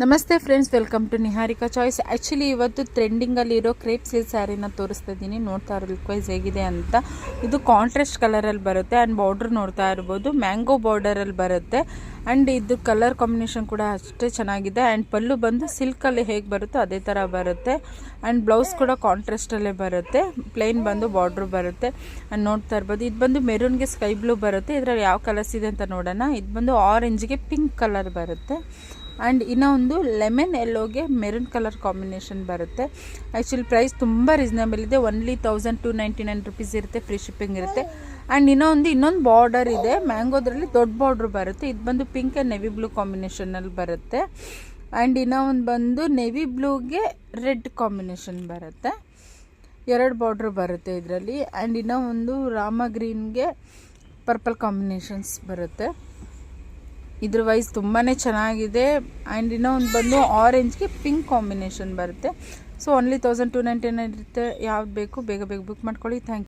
ನಮಸ್ತೆ friends, welcome to Niharika choice. Actually ಇವತ್ತು ಟ್ರೆಂಡಿಂಗಲ್ಲಿರೋ ಕ್ರೇಪ್ ಸಿಲ್ಕ್ ಸ್ಯಾರಿನ ತೋರಿಸ್ತಾ ಇದ್ದೀನಿ. ನೋಡ್ತಾ ಇರೋ ಲುಕ್ ವೈಸ್ ಹೇಗಿದೆ ಅಂತ. ಇದು ಕಾಂಟ್ರಾಸ್ಟ್ ಕಲರಲ್ಲಿ ಬರುತ್ತೆ ಆ್ಯಂಡ್ ಬಾರ್ಡ್ರ್ ನೋಡ್ತಾ ಇರ್ಬೋದು, ಮ್ಯಾಂಗೋ ಬಾರ್ಡರಲ್ಲಿ ಬರುತ್ತೆ. ಆ್ಯಂಡ್ ಇದು ಕಲರ್ ಕಾಂಬಿನೇಷನ್ ಕೂಡ ಅಷ್ಟೇ ಚೆನ್ನಾಗಿದೆ. ಆ್ಯಂಡ್ ಪಲ್ಲು ಬಂದು ಸಿಲ್ಕಲ್ಲಿ ಹೇಗೆ ಬರುತ್ತೋ ಅದೇ ಥರ ಬರುತ್ತೆ. ಆ್ಯಂಡ್ ಬ್ಲೌಸ್ ಕೂಡ ಕಾಂಟ್ರಾಸ್ಟಲ್ಲೇ ಬರುತ್ತೆ. ಪ್ಲೇನ್ ಬಂದು ಬಾರ್ಡ್ರ್ ಬರುತ್ತೆ. ಆ್ಯಂಡ್ ನೋಡ್ತಾ ಇರ್ಬೋದು, ಇದು ಬಂದು ಮೆರೂನ್ಗೆ ಸ್ಕೈ ಬ್ಲೂ ಬರುತ್ತೆ. ಇದರಲ್ಲಿ ಯಾವ ಕಲರ್ಸ್ ಇದೆ ಅಂತ ನೋಡೋಣ. ಇದು ಬಂದು ಆರೆಂಜ್ಗೆ ಪಿಂಕ್ ಕಲರ್ ಬರುತ್ತೆ. ಆ್ಯಂಡ್ ಇನ್ನೂ ಒಂದು ಲೆಮನ್ ಎಲ್ಲೋಗೆ ಮೆರೂನ್ ಕಲರ್ ಕಾಂಬಿನೇಷನ್ ಬರುತ್ತೆ. ಆ್ಯಕ್ಚುಲಿ ಪ್ರೈಸ್ ತುಂಬ ರೀಸನೇಬಲ್ ಇದೆ. ಓನ್ಲಿ 1299 ರುಪೀಸ್ ಇರುತ್ತೆ. ಫ್ರೀ ಶಿಪ್ಪಿಂಗ್ ಇರುತ್ತೆ. ಆ್ಯಂಡ್ ಇನ್ನೊಂದು ಬಾರ್ಡರ್ ಇದೆ, ಮ್ಯಾಂಗೋದ್ರಲ್ಲಿ ದೊಡ್ಡ ಬಾರ್ಡ್ರ್ ಬರುತ್ತೆ. ಇದು ಬಂದು ಪಿಂಕ್ ಆ್ಯಂಡ್ ನೆವಿ ಬ್ಲೂ ಕಾಂಬಿನೇಷನಲ್ಲಿ ಬರುತ್ತೆ. ಆ್ಯಂಡ್ ಇನ್ನೊಂದು ಬಂದು ನೆವಿ ಬ್ಲೂಗೆ ರೆಡ್ ಕಾಂಬಿನೇಷನ್ ಬರುತ್ತೆ. ಎರಡು ಬಾರ್ಡ್ರ್ ಬರುತ್ತೆ ಇದರಲ್ಲಿ. ಆ್ಯಂಡ್ ಇನ್ನೂ ಒಂದು ರಾಮ ಗ್ರೀನ್ಗೆ ಪರ್ಪಲ್ ಕಾಂಬಿನೇಷನ್ಸ್ ಬರುತ್ತೆ. ಇದ್ರ ವೈಸ್ ತುಂಬಾ ಚೆನ್ನಾಗಿದೆ. ಆ್ಯಂಡ್ ಇನ್ನೊಂದು ಬಂದು ಆರೆಂಜ್ಗೆ ಪಿಂಕ್ ಕಾಂಬಿನೇಷನ್ ಬರುತ್ತೆ. ಸೊ ಓನ್ಲಿ 1299 ಇರುತ್ತೆ. ಯಾವ್ದು ಬೇಕು ಬೇಗ ಬುಕ್ ಮಾಡ್ಕೊಳ್ಳಿ. Thank you.